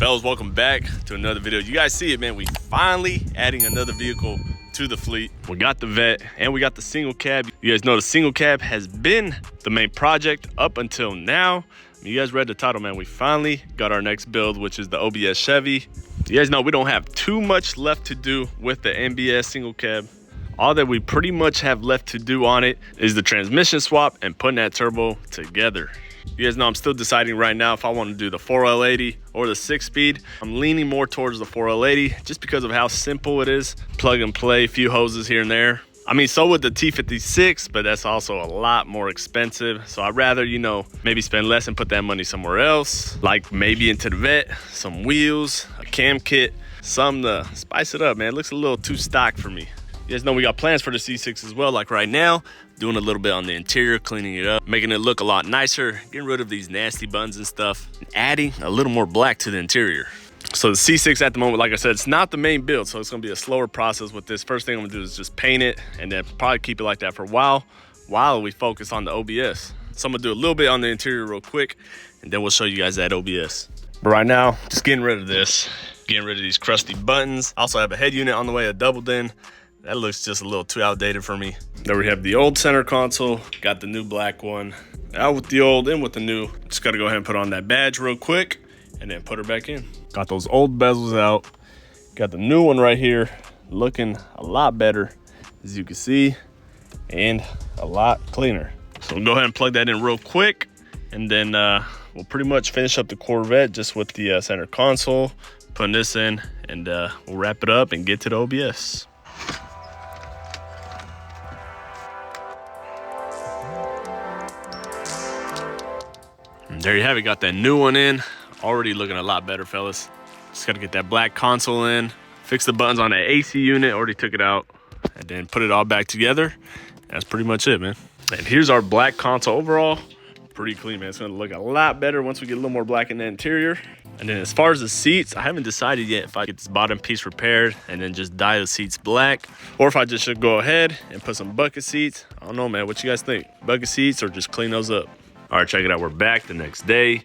Fellas, welcome back to another video. You guys see it, man. We finally adding another vehicle to the fleet. We got the Vet and we got the single cab. You guys know the single cab has been the main project up until now. You guys read the title, man. We finally got our next build, which is the Obs Chevy. You guys know we don't have too much left to do with the MBS single cab. All that we pretty much have left to do on it is the transmission swap and putting that turbo together. You guys know I'm still deciding right now if I want to do the 4L80 or the 6-speed. I'm leaning more towards the 4L80 just because of how simple it is. Plug and play, a few hoses here and there. I mean, so would the T56, but that's also a lot more expensive. So I'd rather, you know, maybe spend less and put that money somewhere else. Like maybe into the Vet, some wheels, a cam kit, something to spice it up, man. It looks a little too stock for me. You guys know we got plans for the C6 as well. Like right now, doing a little bit on the interior, cleaning it up, making it look a lot nicer, getting rid of these nasty buttons and stuff, and adding a little more black to the interior. So the C6 at the moment, like I said, it's not the main build, so it's gonna be a slower process with this. First thing I'm gonna do is just paint it and then probably keep it like that for a while we focus on the OBS. So I'm gonna do a little bit on the interior real quick, and then we'll show you guys that OBS. But right now, just getting rid of this, getting rid of these crusty buttons. I also have a head unit on the way, a doubled in. That looks just a little too outdated for me. There we have the old center console, got the new black one. Out with the old, in with the new. Just gotta go ahead and put on that badge real quick and then put her back in. Got those old bezels out. Got the new one right here, looking a lot better, as you can see, and a lot cleaner. So we'll go ahead and plug that in real quick, and then we'll pretty much finish up the Corvette just with the center console, putting this in, and we'll wrap it up and get to the OBS. There you have it, got that new one in. Already looking a lot better, fellas. Just gotta get that black console in, fix the buttons on the AC unit, already took it out, and then put it all back together. That's pretty much it, man. And here's our black console overall. Pretty clean, man. It's gonna look a lot better once we get a little more black in the interior. And then as far as the seats, I haven't decided yet if I get this bottom piece repaired and then just dye the seats black, or if I just should go ahead and put some bucket seats. I don't know, man. What you guys think? Bucket seats or just clean those up? All right, check it out. We're back the next day.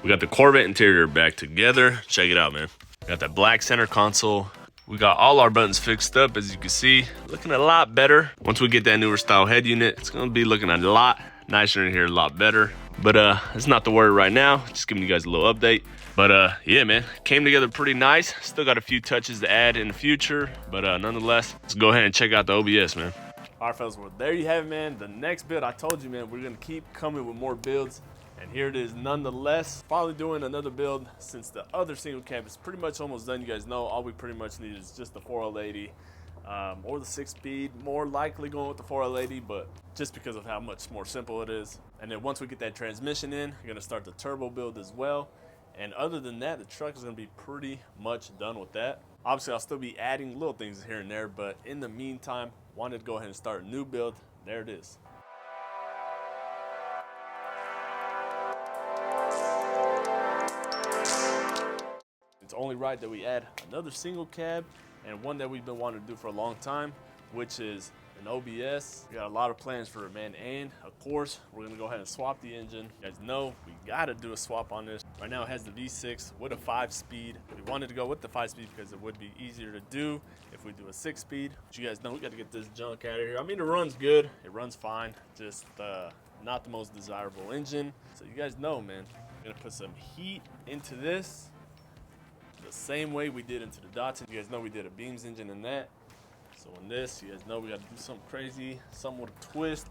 We got the Corvette interior back together. Check it out, man. We got that black center console. We got all our buttons fixed up, as you can see. Looking a lot better. Once we get that newer style head unit, it's gonna be looking a lot nicer in here, a lot better. But it's not the word right now. Just giving you guys a little update. But yeah, man, came together pretty nice. Still got a few touches to add in the future, but nonetheless, let's go ahead and check out the OBS, man. All right, fellas, well, there you have it, man. The next build, I told you, man, we're gonna keep coming with more builds. And here it is nonetheless. Finally doing another build since the other single cab is pretty much almost done. You guys know all we pretty much need is just the 4L80 or the 6-speed. More likely going with the 4L80, but just because of how much more simple it is. And then once we get that transmission in, we're gonna start the turbo build as well. And other than that, the truck is gonna be pretty much done with that. Obviously, I'll still be adding little things here and there, but in the meantime, wanted to go ahead and start a new build. There it is. It's only right that we add another single cab and one that we've been wanting to do for a long time, which is an OBS. We got a lot of plans for it, man. And of course, we're gonna go ahead and swap the engine. You guys know we gotta do a swap on this. Right now it has the V6 with a 5-speed. We wanted to go with the 5-speed because it would be easier to do if we do a 6-speed. But you guys know we gotta get this junk out of here. I mean, it runs good, it runs fine, just not the most desirable engine. So you guys know, man, we're gonna put some heat into this the same way we did into the Datsun. You guys know we did a Beams engine in that. So in this, you guys know we got to do something crazy, something with a twist.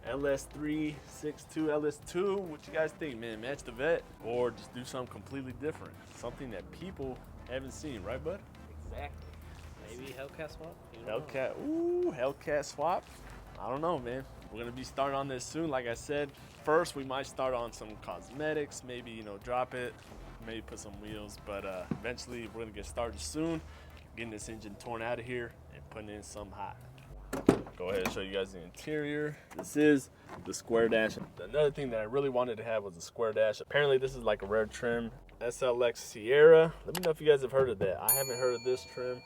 LS3, 6.2, LS2. What you guys think, man? Match the Vet or just do something completely different? Something that people haven't seen, right, bud? Exactly. Maybe Hellcat swap? Hellcat, ooh, Hellcat swap. I don't know, man. We're gonna be starting on this soon. Like I said, first we might start on some cosmetics, maybe, you know, drop it, maybe put some wheels, but eventually we're gonna get started soon, getting this engine torn out of here and putting in some hot. Go ahead and show you guys the interior. This is the square dash. Another thing that I really wanted to have was a square dash. Apparently this is like a rare trim, SLX Sierra. Let me know if you guys have heard of that. I haven't heard of this trim.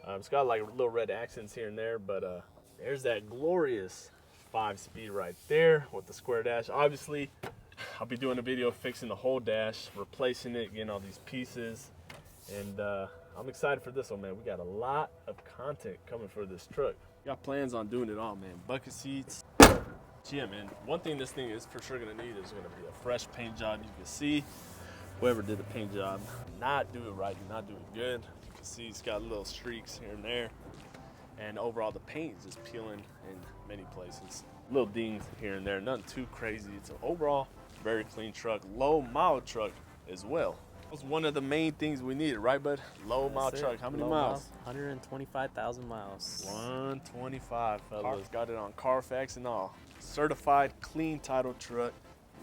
It's got like little red accents here and there, but there's that glorious 5-speed right there with the square dash. Obviously, I'll be doing a video fixing the whole dash, replacing it, getting all these pieces, And I'm excited for this one, man. We got a lot of content coming for this truck. Got plans on doing it all, man. Bucket seats. Yeah, man. One thing this thing is for sure gonna need is gonna be a fresh paint job. You can see whoever did the paint job did not do it right, did not do it good. You can see it's got little streaks here and there. And overall, the paint is just peeling in many places. Little dings here and there, nothing too crazy. It's an overall very clean truck, low mile truck as well. That was one of the main things we needed, right, bud? Low mile truck. How many miles? 125,000 miles. 125, fellas. Got it on Carfax and all. Certified, clean title truck,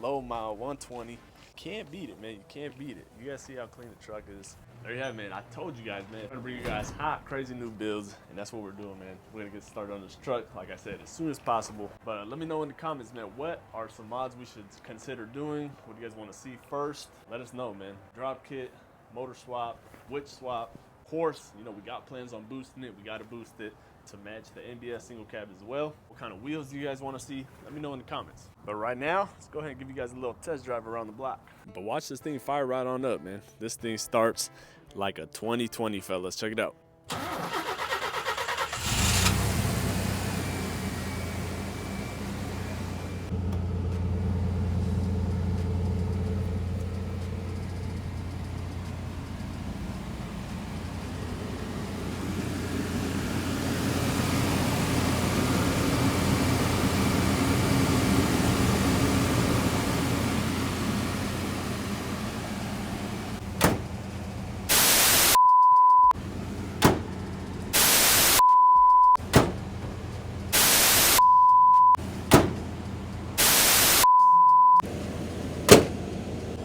low mile, 120. Can't beat it, man. You can't beat it. You guys see how clean the truck is. There you have it, man. I told you guys, man. I'm gonna bring you guys hot, crazy new builds, and that's what we're doing, man. We're gonna get started on this truck, like I said, as soon as possible. But let me know in the comments, man, what are some mods we should consider doing? What do you guys want to see first? Let us know, man. Drop kit, motor swap, switch swap. Of course, you know, we got plans on boosting it. We got to boost it to match the NBS single cab as well. What kind of wheels do you guys want to see? Let me know in the comments. But right now, let's go ahead and give you guys a little test drive around the block. But watch this thing fire right on up, man. This thing starts like a 2020, fellas. Check it out.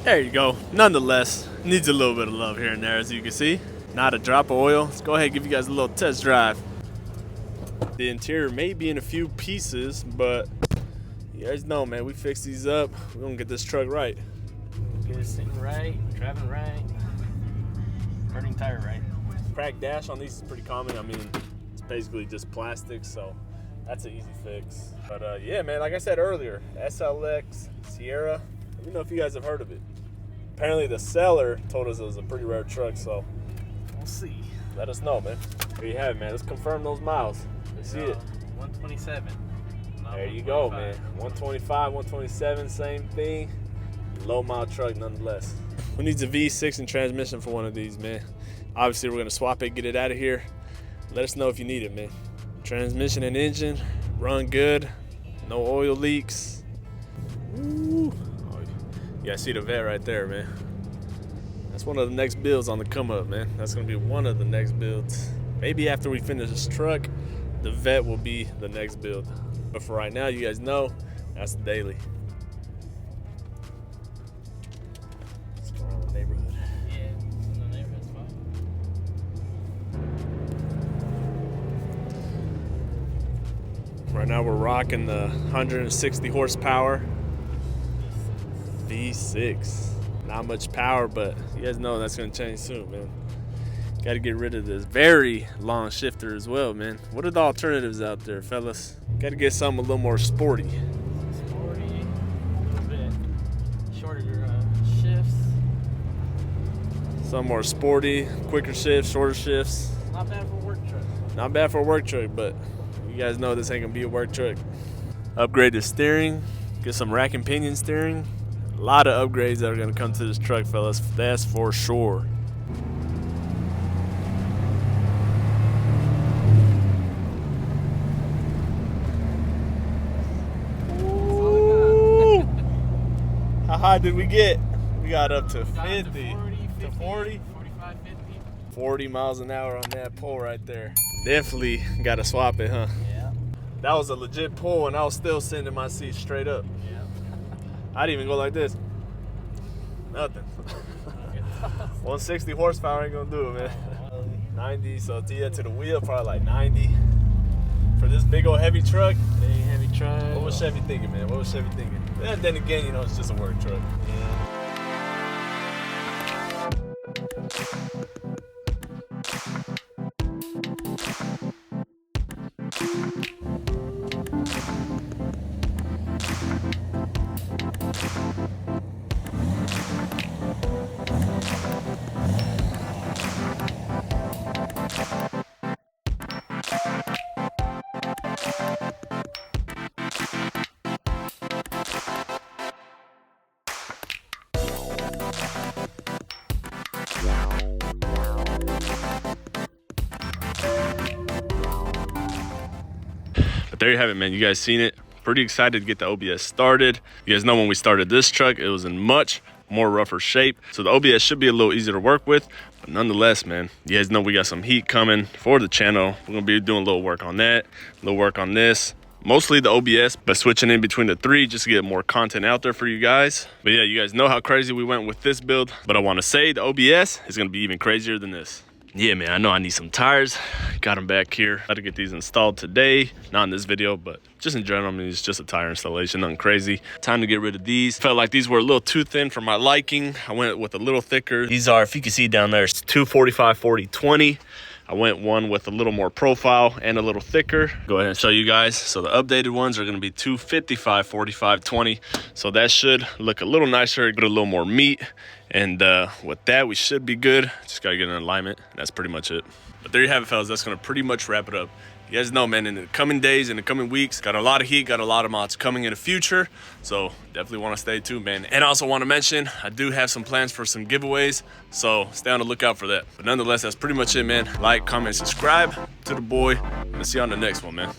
There you go. Nonetheless, needs a little bit of love here and there, as you can see. Not a drop of oil. Let's go ahead and give you guys a little test drive. The interior may be in a few pieces, but you guys know, man, we fix these up. We're gonna get this truck right. Get it sitting right, driving right, turning tire right. Cracked dash on these is pretty common. I mean, it's basically just plastic, so that's an easy fix. But yeah, man, like I said earlier, SLX Sierra. Let me know if you guys have heard of it. Apparently the seller told us it was a pretty rare truck, so we'll see. Let us know, man. There you have it, man. Let's confirm those miles. Let's see it. 127. There you go, man. 125, 127, same thing. Low mile truck nonetheless. Who needs a V6 and transmission for one of these, man? Obviously, we're gonna swap it, get it out of here. Let us know if you need it, man. Transmission and engine, run good. No oil leaks. Woo. Yeah, I see the vet right there, man. That's one of the next builds on the come up, man. That's gonna be one of the next builds. Maybe after we finish this truck, the vet will be the next build. But for right now, you guys know, that's the daily. Let's go around the neighborhood. Yeah, the neighborhood's fine. Right now we're rocking the 160 horsepower V6. Not much power, but you guys know that's gonna change soon, man. Got to get rid of this very long shifter as well, man. What are the alternatives out there, fellas? Got to get something a little more sporty. Sporty, a little bit shorter shifts. Some more sporty, quicker shifts, shorter shifts. Not bad for a work truck. Not bad for a work truck, but you guys know this ain't gonna be a work truck. Upgrade the steering, get some rack and pinion steering. A lot of upgrades that are gonna come to this truck, fellas. That's for sure. Ooh. How high did we get? We got up to 50. 40? 45, 50. 40 miles an hour on that pole right there. Definitely gotta swap it, huh? Yeah. That was a legit pull, and I was still sitting in my seat straight up. Yeah. I didn't even go like this. Nothing. 160 horsepower ain't gonna do it, man. 90, so to the wheel, probably like 90. For this big old heavy truck. Big heavy truck. What was Chevy thinking, man? What was Chevy thinking? And then again, you know, it's just a work truck. Yeah. there you have it, man. You guys seen it. Pretty excited to get the OBS started. You guys know when we started this truck, it was in much more rougher shape. So the OBS should be a little easier to work with, but nonetheless, man, you guys know we got some heat coming for the channel. We're gonna be doing a little work on that, a little work on this. Mostly the OBS, but switching in between the three just to get more content out there for you guys. But yeah, you guys know how crazy we went with this build, but I wanna say the OBS is gonna be even crazier than this. Yeah, man, I know I need some tires. Got them back here. Had to get these installed today. Not in this video, but just in general, I mean, it's just a tire installation, nothing crazy. Time to get rid of these. Felt like these were a little too thin for my liking. I went with a little thicker. These are, if you can see down there, it's 245, 40, 20. I went one with a little more profile and a little thicker. Go ahead and show you guys. So the updated ones are gonna be 255, 45, 20. So that should look a little nicer, get a little more meat. And with that, we should be good. Just gotta get an alignment. That's pretty much it. But there you have it, fellas. That's gonna pretty much wrap it up. You guys know, man, in the coming days, in the coming weeks, got a lot of heat, got a lot of mods coming in the future. So definitely want to stay tuned, man. And I also want to mention, I do have some plans for some giveaways. So stay on the lookout for that. But nonetheless, that's pretty much it, man. Like, comment, subscribe to the boy. And see you on the next one, man.